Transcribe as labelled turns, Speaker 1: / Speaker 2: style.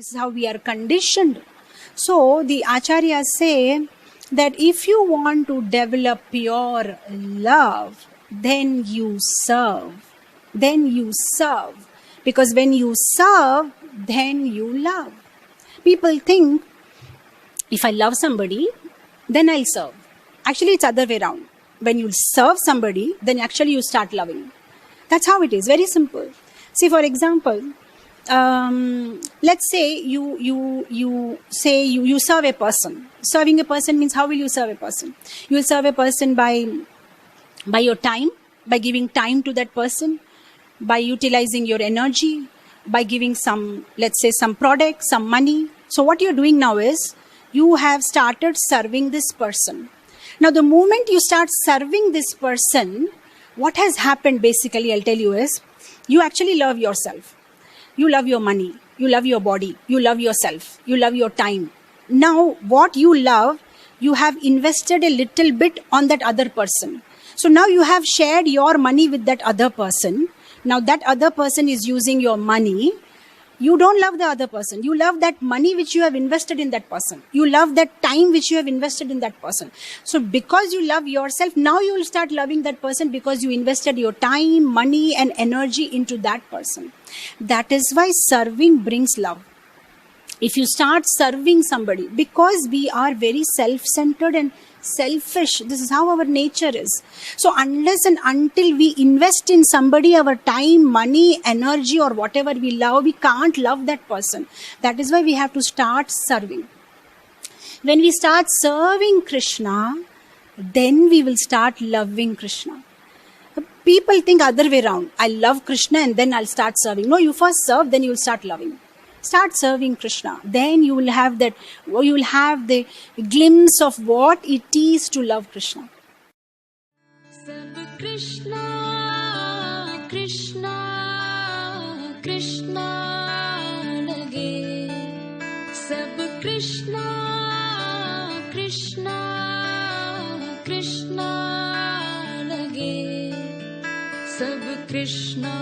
Speaker 1: This is how we are conditioned. So the acharyas say that if you want to develop pure love, then you serve. Then you serve. Because when you serve, then you love. People think, if I love somebody, then I'll serve. Actually, it's other way around. When you serve somebody, then actually you start loving. That's how it is. Very simple. See, for example, let's say you serve a person. Serving a person means, how will you serve a person? You will serve a person by your time, by giving time to that person, by utilizing your energy, by giving some, let's say, some product, some money. So what you're doing now is, you have started serving this person. Now, the moment you start serving this person, what has happened basically, I'll tell you, is you actually love yourself. You love your money. You love your body. You love yourself. You love your time. Now, what you love, you have invested a little bit on that other person. So now you have shared your money with that other person. Now that other person is using your money. You don't love the other person. You love that money which you have invested in that person. You love that time which you have invested in that person. So because you love yourself, now you will start loving that person because you invested your time, money and energy into that person. That is why serving brings love. If you start serving somebody, because we are very self-centered and selfish, this is how our nature is. So unless and until we invest in somebody our time, money, energy or whatever we love, we can't love that person. That is why we have to start serving. When we start serving Krishna, then we will start loving Krishna. People think other way around. I love Krishna and then I'll start serving. No, you first serve, then you will start loving. Start serving Krishna. Then you will have that, you will have the glimpse of what it is to love Krishna.
Speaker 2: Sab Krishna, Krishna, Krishna lage. Sab Krishna, Krishna, Krishna lage. Sab Krishna